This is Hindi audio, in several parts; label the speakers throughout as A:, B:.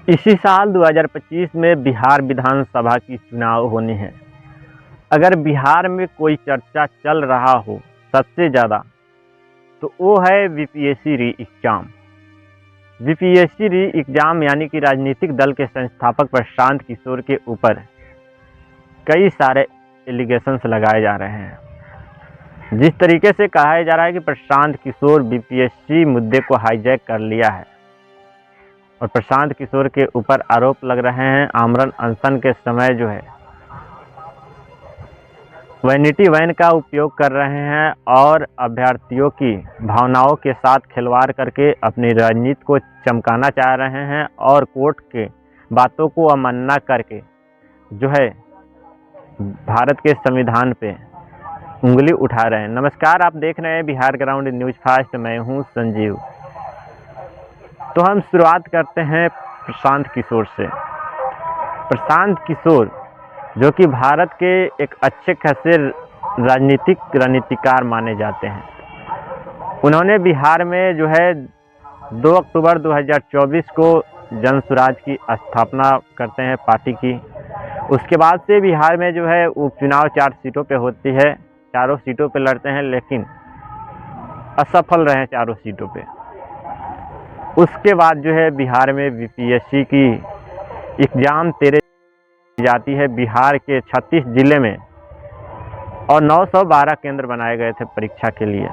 A: इसी साल 2025 में बिहार विधानसभा की चुनाव होनी है। अगर बिहार में कोई चर्चा चल रहा हो सबसे ज़्यादा तो वो है बीपीएससी री एग्ज़ाम। बीपीएससी री एग्ज़ाम यानी कि राजनीतिक दल के संस्थापक प्रशांत किशोर के ऊपर कई सारे एलिगेशंस लगाए जा रहे हैं। जिस तरीके से कहा जा रहा है कि प्रशांत किशोर बीपीएससी मुद्दे को हाईजैक कर लिया है और प्रशांत किशोर के ऊपर आरोप लग रहे हैं आमरण अनशन के समय जो है वैनिटी वैन का उपयोग कर रहे हैं और अभ्यर्थियों की भावनाओं के साथ खिलवाड़ करके अपनी राजनीति को चमकाना चाह रहे हैं और कोर्ट के बातों को अवमानना करके जो है भारत के संविधान पे उंगली उठा रहे हैं। नमस्कार, आप देख रहे हैं बिहार ग्राउंड न्यूज़ फास्ट। मैं हूं संजीव। तो हम शुरुआत करते हैं प्रशांत किशोर से। प्रशांत किशोर जो कि भारत के एक अच्छे खासे रणनीतिकार माने जाते हैं। उन्होंने बिहार में जो है 2 अक्टूबर 2024 को जन स्वराज की स्थापना करते हैं पार्टी की। उसके बाद से बिहार में जो है उपचुनाव 4 सीटों पे होती है। चारों सीटों पे लड़ते हैं लेकिन असफल रहे चारों सीटों पे। उसके बाद जो है बिहार में बीपीएससी की एग्ज़ाम 13 जाती है बिहार के 36 जिले में और 912 केंद्र बनाए गए थे परीक्षा के लिए।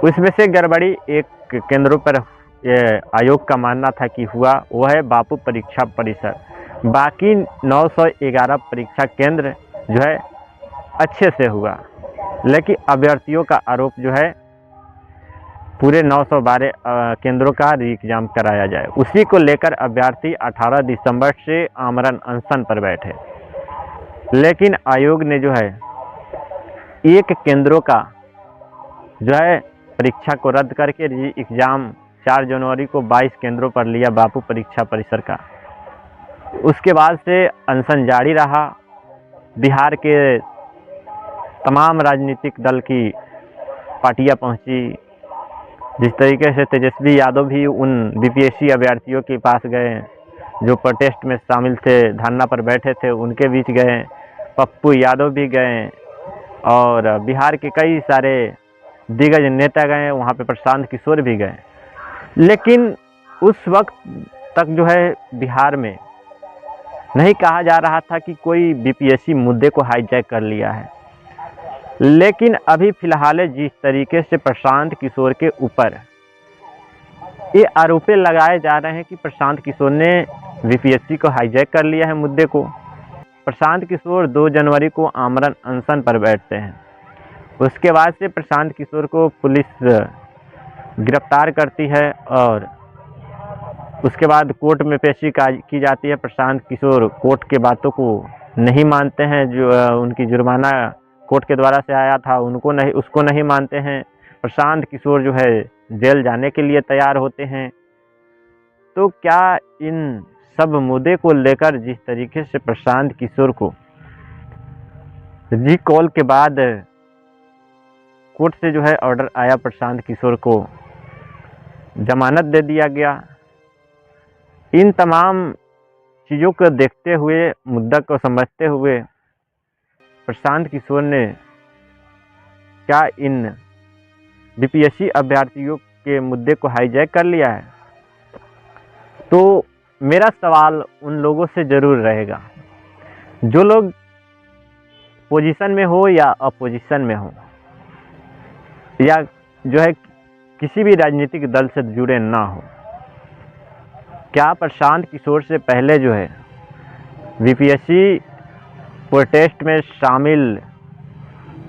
A: उसमें से गड़बड़ी एक केंद्रों पर आयोग का मानना था कि हुआ, वो है बापू परीक्षा परिसर। बाकी 911 परीक्षा केंद्र जो है अच्छे से हुआ, लेकिन अभ्यर्थियों का आरोप जो है पूरे 912 केंद्रों का री एग्ज़ाम कराया जाए। उसी को लेकर अभ्यर्थी 18 दिसंबर से आमरण अनशन पर बैठे, लेकिन आयोग ने जो है एक केंद्रों का जो है परीक्षा को रद्द करके री एग्ज़ाम 4 जनवरी को 22 केंद्रों पर लिया बापू परीक्षा परिसर का। उसके बाद से अनशन जारी रहा। बिहार के तमाम राजनीतिक दल की पार्टियां पहुंची। जिस तरीके से तेजस्वी यादव भी उन बीपीएससी अभ्यर्थियों के पास गए जो प्रोटेस्ट में शामिल थे, धरना पर बैठे थे, उनके बीच गए। पप्पू यादव भी गए और बिहार के कई सारे दिग्गज नेता गए, वहाँ पे प्रशांत किशोर भी गए। लेकिन उस वक्त तक जो है बिहार में नहीं कहा जा रहा था कि कोई बीपीएससी मुद्दे को हाईजैक कर लिया है। लेकिन अभी फिलहाल जिस तरीके से प्रशांत किशोर के ऊपर ये आरोप लगाए जा रहे हैं कि प्रशांत किशोर ने बीपीएससी को हाईजैक कर लिया है मुद्दे को। प्रशांत किशोर 2 जनवरी को आमरण अनशन पर बैठते हैं। उसके बाद से प्रशांत किशोर को पुलिस गिरफ्तार करती है और उसके बाद कोर्ट में पेशी की जाती है। प्रशांत किशोर कोर्ट के बातों को नहीं मानते हैं। जो उनकी जुर्माना कोर्ट के द्वारा से आया था उसको नहीं मानते हैं। प्रशांत किशोर जो है जेल जाने के लिए तैयार होते हैं। तो क्या इन सब मुद्दे को लेकर जिस तरीके से प्रशांत किशोर को रिकॉल के बाद कोर्ट से जो है ऑर्डर आया, प्रशांत किशोर को जमानत दे दिया गया। इन तमाम चीज़ों को देखते हुए, मुद्दा को समझते हुए प्रशांत किशोर ने क्या इन बीपीएससी अभ्यर्थियों के मुद्दे को हाईजैक कर लिया है? तो मेरा सवाल उन लोगों से ज़रूर रहेगा जो लोग पोजीशन में हो या अपोजिशन में हो या जो है किसी भी राजनीतिक दल से जुड़े ना हो। क्या प्रशांत किशोर से पहले जो है बीपीएससी प्रोटेस्ट में शामिल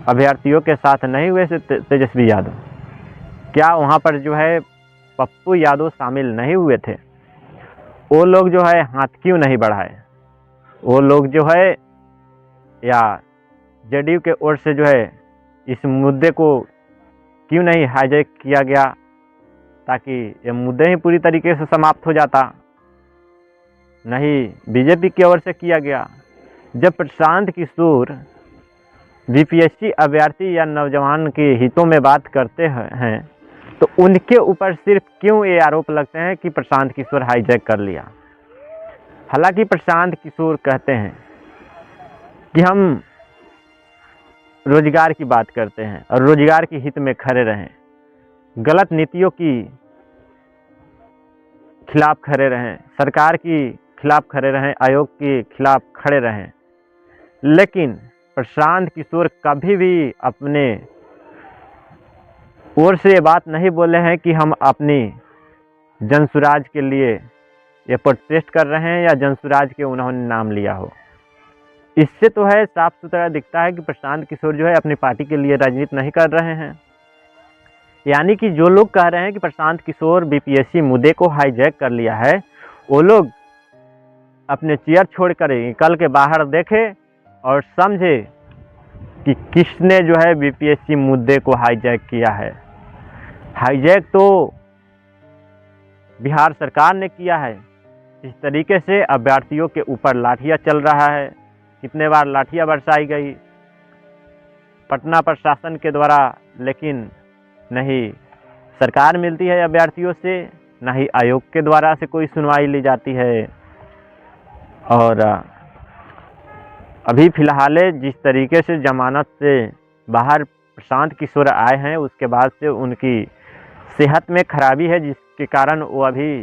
A: अभ्यर्थियों के साथ नहीं हुए थे तेजस्वी यादव? क्या वहाँ पर जो है पप्पू यादव शामिल नहीं हुए थे? वो लोग जो है हाथ क्यों नहीं बढ़ाए? वो लोग जो है या जेडीयू के ओर से जो है इस मुद्दे को क्यों नहीं हाईजैक किया गया ताकि ये मुद्दे ही पूरी तरीके से समाप्त हो जाता? नहीं, बीजेपी की ओर से किया गया। जब प्रशांत किशोर बीपीएससी अभ्यर्थी या नौजवान के हितों में बात करते हैं तो उनके ऊपर सिर्फ क्यों ये आरोप लगते हैं कि प्रशांत किशोर हाईजैक कर लिया। हालांकि प्रशांत किशोर कहते हैं कि हम रोजगार की बात करते हैं और रोजगार के हित में खड़े रहें, गलत नीतियों की खिलाफ खड़े रहें, सरकार की खिलाफ खड़े रहें, आयोग के खिलाफ खड़े रहें। लेकिन प्रशांत किशोर कभी भी अपने ओर से ये बात नहीं बोले हैं कि हम अपनी जनसुराज के लिए ये प्रोटेस्ट कर रहे हैं या जनसुराज के उन्होंने नाम लिया हो। इससे तो है साफ सुथरा दिखता है कि प्रशांत किशोर जो है अपनी पार्टी के लिए राजनीति नहीं कर रहे हैं। यानी कि जो लोग कह रहे हैं कि प्रशांत किशोर बीपीएससी मुद्दे को हाईजैक कर लिया है, वो लोग अपने चेयर छोड़कर निकल के बाहर देखे और समझे कि किसने जो है बीपीएससी मुद्दे को हाईजैक किया है। हाईजैक तो बिहार सरकार ने किया है। इस तरीके से अभ्यर्थियों के ऊपर लाठियां चल रहा है। कितने बार लाठियां बरसाई गई पटना प्रशासन के द्वारा, लेकिन नहीं सरकार मिलती है अभ्यर्थियों से, ना ही आयोग के द्वारा से कोई सुनवाई ली जाती है। और अभी फिलहाल जिस तरीके से जमानत से बाहर प्रशांत किशोर आए हैं, उसके बाद से उनकी सेहत में खराबी है, जिसके कारण वो अभी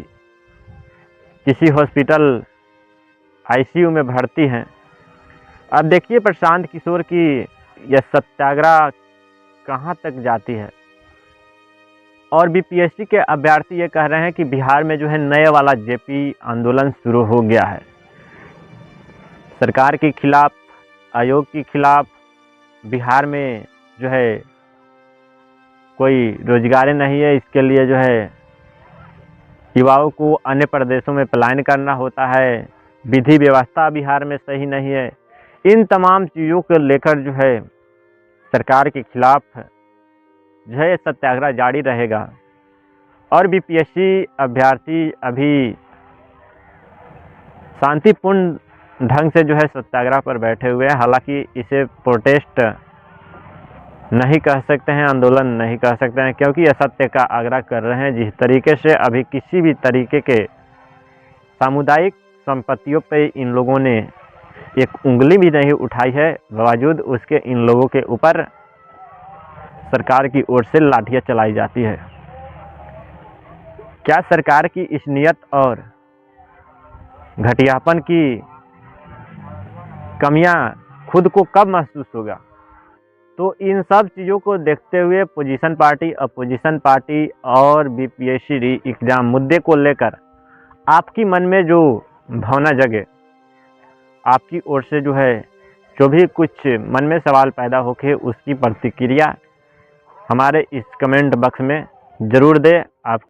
A: किसी हॉस्पिटल आईसीयू में भर्ती हैं। अब देखिए प्रशांत किशोर की यह सत्याग्रह कहां तक जाती है। और बीपीएससी के अभ्यर्थी ये कह रहे हैं कि बिहार में जो है नए वाला जेपी आंदोलन शुरू हो गया है। सरकार के खिलाफ, आयोग के खिलाफ, बिहार में जो है कोई रोजगार नहीं है, इसके लिए जो है युवाओं को अन्य प्रदेशों में पलायन करना होता है, विधि व्यवस्था बिहार में सही नहीं है। इन तमाम चीज़ों को लेकर जो है सरकार के खिलाफ जो है सत्याग्रह जारी रहेगा। और बीपीएससी अभ्यर्थी अभी शांतिपूर्ण ढंग से जो है सत्याग्रह पर बैठे हुए हैं। हालांकि इसे प्रोटेस्ट नहीं कह सकते हैं, आंदोलन नहीं कह सकते हैं, क्योंकि यह सत्य का आग्रह कर रहे हैं। जिस तरीके से अभी किसी भी तरीके के सामुदायिक संपत्तियों पे इन लोगों ने एक उंगली भी नहीं उठाई है, बावजूद उसके इन लोगों के ऊपर सरकार की ओर से लाठियां चलाई जाती है। क्या सरकार की इस नियत और घटियापन की कमियां खुद को कब महसूस होगा? तो इन सब चीज़ों को देखते हुए पोजीशन पार्टी, अपोजिशन पार्टी और बीपीएससी री एग्जाम मुद्दे को लेकर आपकी मन में जो भावना जगे, आपकी ओर से जो है जो भी कुछ मन में सवाल पैदा होके उसकी प्रतिक्रिया हमारे इस कमेंट बॉक्स में ज़रूर दें। आप